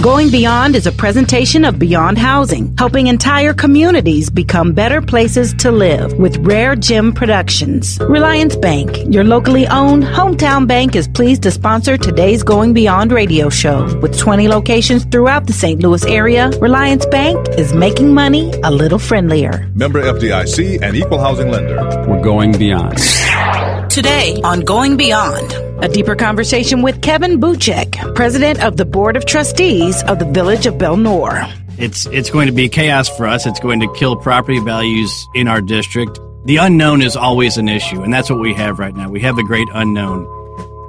Going Beyond is a presentation of Beyond Housing, helping entire communities become better places to live with RareGem Productions. Reliance Bank, your locally owned hometown bank, is pleased to sponsor today's Going Beyond radio show. With 20 locations throughout the St. Louis area, Reliance Bank is making money a little friendlier. Member FDIC and equal housing lender. We're going beyond. Today on Going Beyond, a deeper conversation with Kevin Buchek, president of the Board of Trustees of the Village of Bel-Nor. It's going to be chaos for us. It's going to kill property values in our district. The unknown is always an issue, and that's what we have right now. We have the great unknown.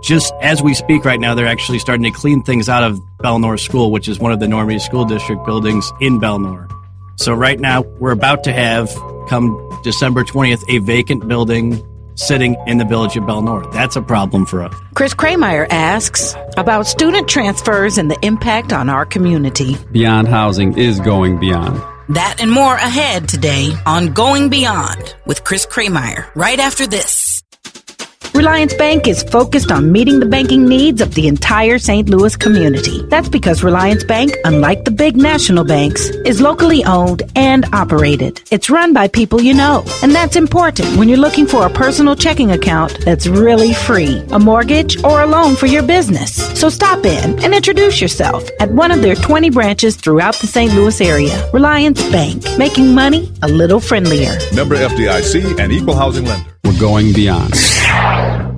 Just as we speak right now, they're actually starting to clean things out of Bel-Nor School, which is one of the Normandy School District buildings in Bel-Nor. So right now, we're about to have, come December 20th, a vacant building sitting in the Village of Bel-Nor. That's a problem for us. Chris Krehmeyer asks about student transfers and the impact on our community. Beyond Housing is going beyond. That and more ahead today on Going Beyond with Chris Krehmeyer, right after this. Reliance Bank is focused on meeting the banking needs of the entire St. Louis community. That's because Reliance Bank, unlike the big national banks, is locally owned and operated. It's run by people you know, and that's important when you're looking for a personal checking account that's really free, a mortgage, or a loan for your business. So stop in and introduce yourself at one of their 20 branches throughout the St. Louis area. Reliance Bank, making money a little friendlier. Member FDIC and equal housing lender. We're going beyond.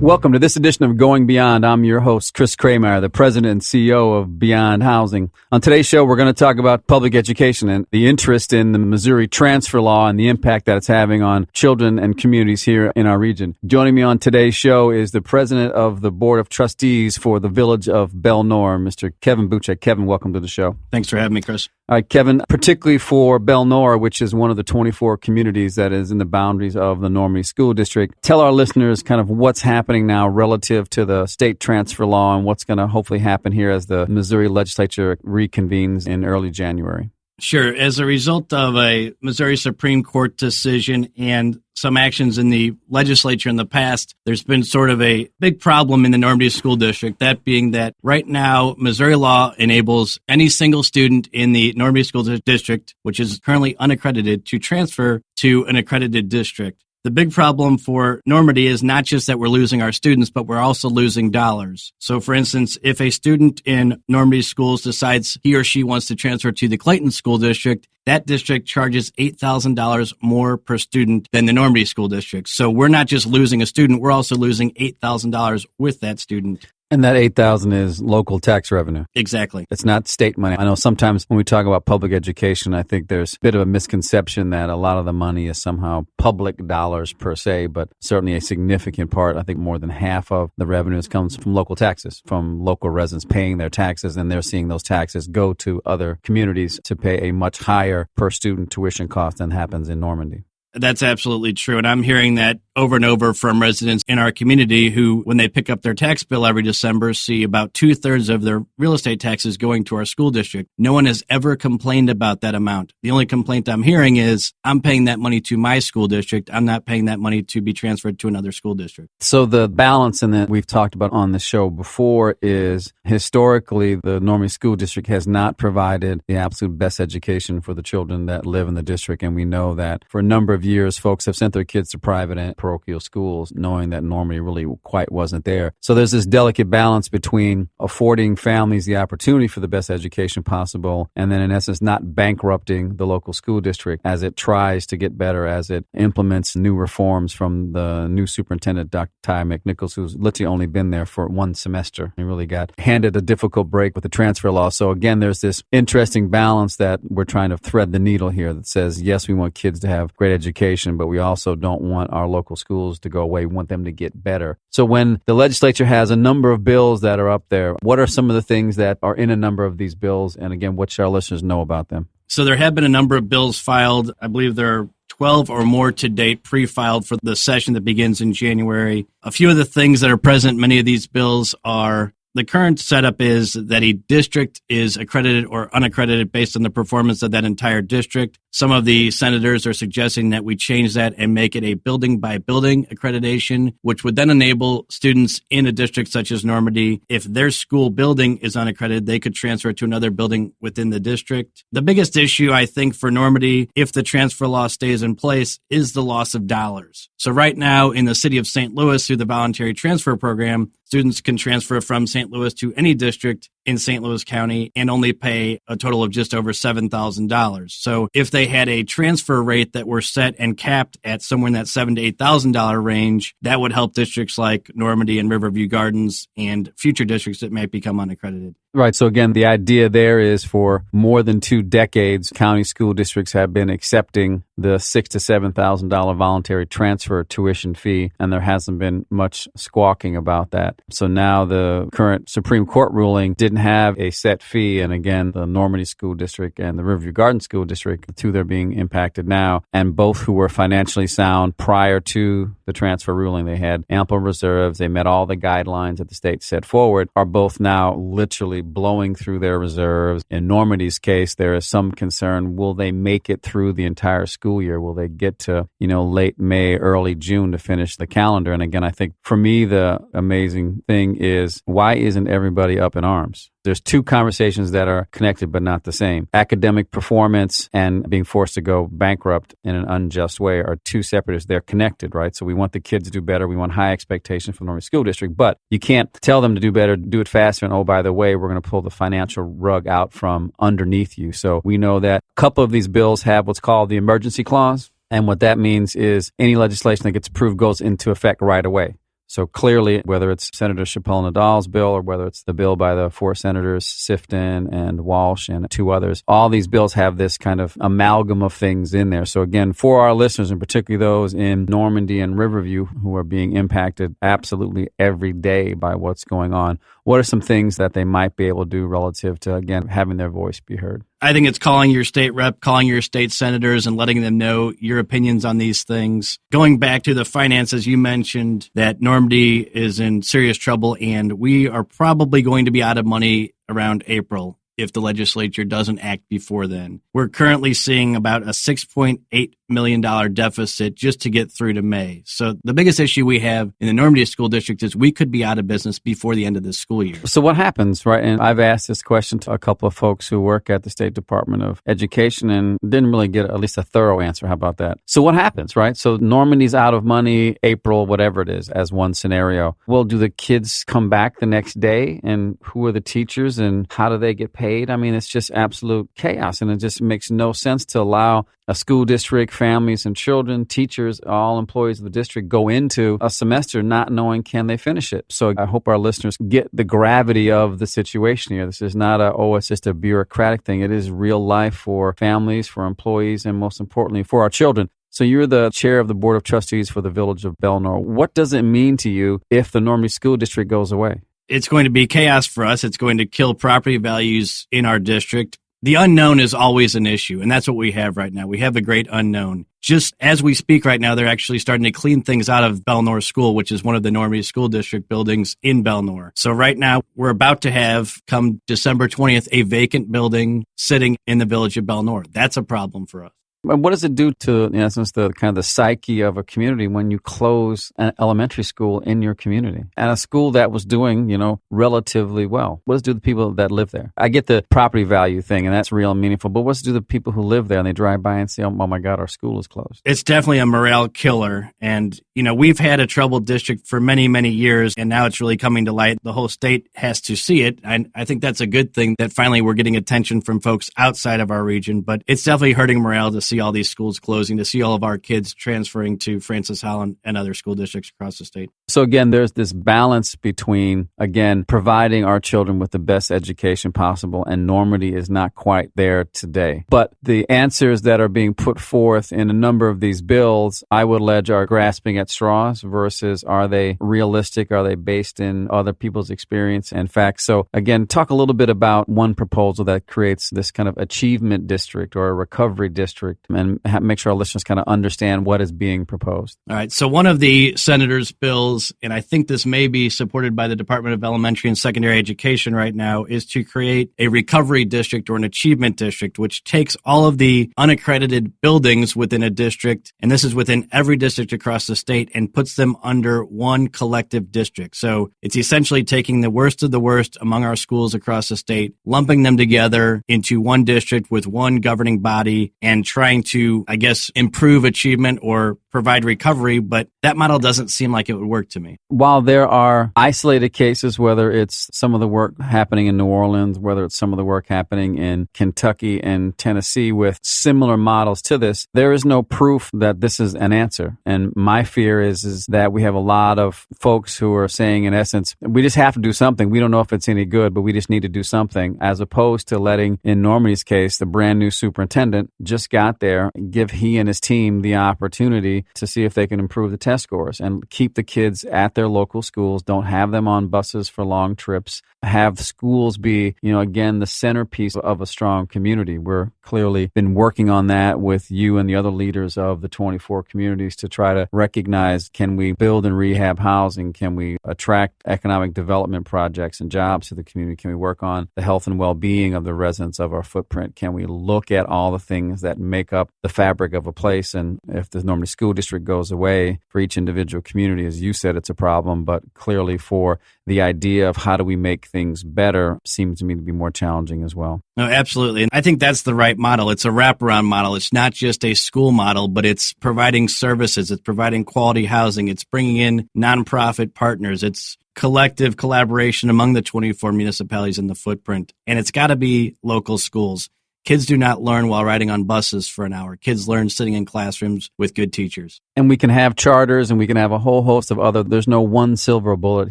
Welcome to this edition of Going Beyond. I'm your host, Chris Krehmeyer, the president and CEO of Beyond Housing. On today's show, we're going to talk about public education and the interest in the Missouri transfer law and the impact that it's having on children and communities here in our region. Joining me on today's show is the president of the Board of Trustees for the Village of Bel-Nor, Mr. Kevin Buchek. Kevin, welcome to the show. Thanks for having me, Chris. All right, Kevin, particularly for Bel-Nor, which is one of the 24 communities that is in the boundaries of the Normandy School District, tell our listeners kind of what's happening now relative to the state transfer law and what's going to hopefully happen here as the Missouri legislature reconvenes in early January. Sure. As a result of a Missouri Supreme Court decision and some actions in the legislature in the past, there's been sort of a big problem in the Normandy School District, that being that right now, Missouri law enables any single student in the Normandy School District, which is currently unaccredited, to transfer to an accredited district. The big problem for Normandy is not just that we're losing our students, but we're also losing dollars. So, for instance, if a student in Normandy schools decides he or she wants to transfer to the Clayton School District, that district charges $8,000 more per student than the Normandy School District. So we're not just losing a student, we're also losing $8,000 with that student. And that $8,000 is local tax revenue. Exactly. It's not state money. I know sometimes when we talk about public education, I think there's a bit of a misconception that a lot of the money is somehow public dollars per se, but certainly a significant part, I think more than half of the revenues comes from local taxes, from local residents paying their taxes, and they're seeing those taxes go to other communities to pay a much higher per student tuition cost than happens in Normandy. That's absolutely true. And I'm hearing that over and over from residents in our community who, when they pick up their tax bill every December, see about 2/3 of their real estate taxes going to our school district. No one has ever complained about that amount. The only complaint I'm hearing is, I'm paying that money to my school district. I'm not paying that money to be transferred to another school district. So the balance in that we've talked about on the show before is historically the Normandy School District has not provided the absolute best education for the children that live in the district. And we know that for a number of years, folks have sent their kids to private and parochial schools, knowing that Normandy really quite wasn't there. So there's this delicate balance between affording families the opportunity for the best education possible, and then in essence not bankrupting the local school district as it tries to get better, as it implements new reforms from the new superintendent, Dr. Ty McNichols, who's literally only been there for one semester. He really got handed a difficult break with the transfer law. So again, there's this interesting balance that we're trying to thread the needle here that says, yes, we want kids to have great education, but we also don't want our local schools to go away. We want them to get better. So when the legislature has a number of bills that are up there, what are some of the things that are in a number of these bills? And again, what should our listeners know about them? So there have been a number of bills filed. I believe there are 12 or more to date pre-filed for the session that begins in January. A few of the things that are present in many of these bills are the current setup is that a district is accredited or unaccredited based on the performance of that entire district. Some of the senators are suggesting that we change that and make it a building-by-building accreditation, which would then enable students in a district such as Normandy, if their school building is unaccredited, they could transfer to another building within the district. The biggest issue, I think, for Normandy, if the transfer law stays in place, is the loss of dollars. So right now, in the city of St. Louis, through the voluntary transfer program, students can transfer from St. Louis to any district in St. Louis County and only pay a total of just over $7,000. So if they had a transfer rate that were set and capped at somewhere in that $7,000 to $8,000 range, that would help districts like Normandy and Riverview Gardens and future districts that might become unaccredited. Right. So again, the idea there is for more than 2 decades, county school districts have been accepting the $6,000 to $7,000 voluntary transfer tuition fee, and there hasn't been much squawking about that. So now the current Supreme Court ruling didn't have a set fee, and again, the Normandy School District and the Riverview Garden School District, the two that are being impacted now, and both who were financially sound prior to the transfer ruling, they had ample reserves, they met all the guidelines that the state set forward, are both now literally blowing through their reserves. In Normandy's case, there is some concern, will they make it through the entire school year? Will they get to, late May, early June to finish the calendar? And again, I think for me, the amazing thing is, why isn't everybody up in arms? There's 2 conversations that are connected but not the same. Academic performance and being forced to go bankrupt in an unjust way are 2 separate. They're connected, right? So we want the kids to do better. We want high expectations from the Normandy School District, but you can't tell them to do better, do it faster, and oh, by the way, we're going to pull the financial rug out from underneath you. So we know that a couple of these bills have what's called the emergency clause, and what that means is any legislation that gets approved goes into effect right away. So clearly, whether it's Senator Chappelle Nadal's bill or whether it's the bill by the 4 senators, Sifton and Walsh and 2 others, all these bills have this kind of amalgam of things in there. So again, for our listeners, and particularly those in Normandy and Riverview who are being impacted absolutely every day by what's going on, what are some things that they might be able to do relative to, again, having their voice be heard? I think it's calling your state rep, calling your state senators and letting them know your opinions on these things. Going back to the finances, you mentioned that Normandy is in serious trouble, and we are probably going to be out of money around April if the legislature doesn't act before then. We're currently seeing about a $6.8 million deficit just to get through to May. So the biggest issue we have in the Normandy School District is we could be out of business before the end of this school year. So what happens, right? And I've asked this question to a couple of folks who work at the State Department of Education and didn't really get at least a thorough answer. How about that? So what happens, right? So Normandy's out of money, April, whatever it is, as one scenario. Well, do the kids come back the next day? And who are the teachers and how do they get paid? I mean, it's just absolute chaos, and it just makes no sense to allow a school district, families and children, teachers, all employees of the district go into a semester not knowing can they finish it. So I hope our listeners get the gravity of the situation here. This is not it's just a bureaucratic thing. It is real life for families, for employees, and most importantly, for our children. So you're the chair of the Board of Trustees for the Village of Bel-Nor. What does it mean to you if the Normandy School District goes away? It's going to be chaos for us. It's going to kill property values in our district. The unknown is always an issue, and that's what we have right now. We have the great unknown. Just as we speak right now, they're actually starting to clean things out of Bel-Nor School, which is one of the Normandy School District buildings in Bel-Nor. So right now, we're about to have, come December 20th, a vacant building sitting in the Village of Bel-Nor. That's a problem for us. What does it do to, in essence, the kind of the psyche of a community when you close an elementary school in your community and a school that was doing, relatively well? What does it do to the people that live there? I get the property value thing, and that's real and meaningful, but what's it do to the people who live there and they drive by and say, oh my God, our school is closed? It's definitely a morale killer. And, we've had a troubled district for many, many years, and now it's really coming to light. The whole state has to see it. And I think that's a good thing that finally we're getting attention from folks outside of our region, but it's definitely hurting morale to see all these schools closing, to see all of our kids transferring to Francis Holland and other school districts across the state. So again, there's this balance between, again, providing our children with the best education possible, and Normandy is not quite there today. But the answers that are being put forth in a number of these bills, I would allege, are grasping at straws versus are they realistic? Are they based in other people's experience and facts? So again, talk a little bit about one proposal that creates this kind of achievement district or a recovery district district and make sure our listeners kind of understand what is being proposed. All right. So one of the senator's bills, and I think this may be supported by the Department of Elementary and Secondary Education right now, is to create a recovery district or an achievement district, which takes all of the unaccredited buildings within a district, and this is within every district across the state, and puts them under one collective district. So it's essentially taking the worst of the worst among our schools across the state, lumping them together into one district with one governing body and trying to, I guess, improve achievement or provide recovery, but that model doesn't seem like it would work to me. While there are isolated cases, whether it's some of the work happening in New Orleans, whether it's some of the work happening in Kentucky and Tennessee with similar models to this, there is no proof that this is an answer. And my fear is that we have a lot of folks who are saying, in essence, we just have to do something. We don't know if it's any good, but we just need to do something, as opposed to letting, in Normandy's case, the brand new superintendent just got there, give he and his team the opportunity to see if they can improve the test scores and keep the kids at their local schools. Don't have them on buses for long trips. Have schools be, again, the centerpiece of a strong community. We're clearly been working on that with you and the other leaders of the 24 communities to try to recognize, can we build and rehab housing? Can we attract economic development projects and jobs to the community? Can we work on the health and well-being of the residents of our footprint? Can we look at all the things that make up the fabric of a place? And if the Normandy School District goes away, for each individual community, as you said, it's a problem, but clearly for the idea of how do we make things better seems to me to be more challenging as well. No, absolutely. And I think that's the right model. It's a wraparound model. It's not just a school model, but it's providing services. It's providing quality housing. It's bringing in nonprofit partners. It's collective collaboration among the 24 municipalities in the footprint. And it's got to be local schools. Kids do not learn while riding on buses for an hour. Kids learn sitting in classrooms with good teachers. And we can have charters and we can have a whole host of other, there's no one silver bullet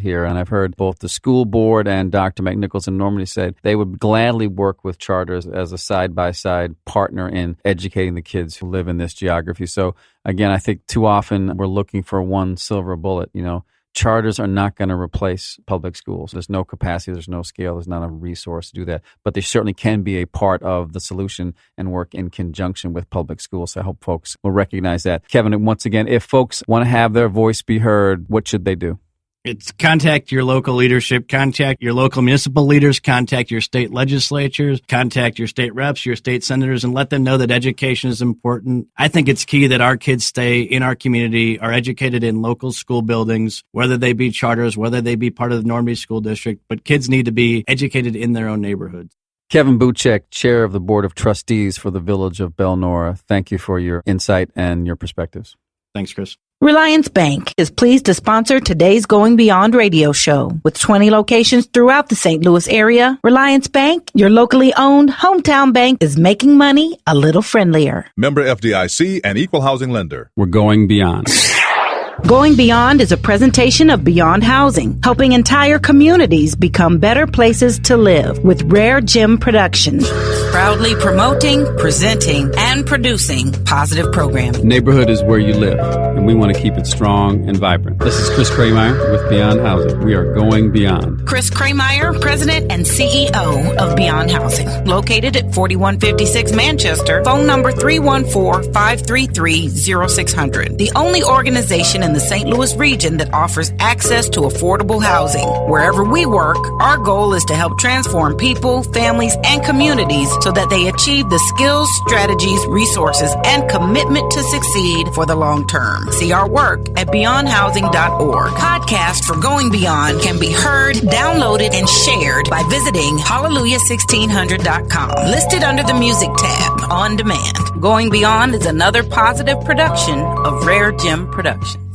here. And I've heard both the school board and Dr. McNichols in Normandy said they would gladly work with charters as a side-by-side partner in educating the kids who live in this geography. So again, I think too often we're looking for one silver bullet, Charters are not going to replace public schools. There's no capacity, there's no scale, there's not a resource to do that. But they certainly can be a part of the solution and work in conjunction with public schools. So I hope folks will recognize that. Kevin, once again, if folks want to have their voice be heard, what should they do? It's contact your local leadership, contact your local municipal leaders, contact your state legislatures, contact your state reps, your state senators, and let them know that education is important. I think it's key that our kids stay in our community, are educated in local school buildings, whether they be charters, whether they be part of the Normandy School District, but kids need to be educated in their own neighborhoods. Kevin Buchek, Chair of the Board of Trustees for the Village of Bel-Noir, thank you for your insight and your perspectives. Thanks, Chris. Reliance Bank is pleased to sponsor today's Going Beyond radio show. With 20 locations throughout the St. Louis area, Reliance Bank, your locally owned hometown bank, is making money a little friendlier. Member FDIC and equal housing lender. We're going beyond. Going Beyond is a presentation of Beyond Housing, helping entire communities become better places to live with RareGem Productions. Proudly promoting, presenting, and producing positive programming. Neighborhood is where you live, and we want to keep it strong and vibrant. This is Chris Krehmeyer with Beyond Housing. We are going beyond. Chris Krehmeyer, President and CEO of Beyond Housing, located at 4156 Manchester, phone number 314-533-0600. The only organization in the St. Louis region that offers access to affordable housing. Wherever we work, our goal is to help transform people, families, and communities so that they achieve the skills, strategies, resources, and commitment to succeed for the long term. See our work at beyondhousing.org. Podcast for Going Beyond can be heard, downloaded, and shared by visiting hallelujah1600.com. Listed under the music tab, on demand. Going Beyond is another positive production of RareGem Productions.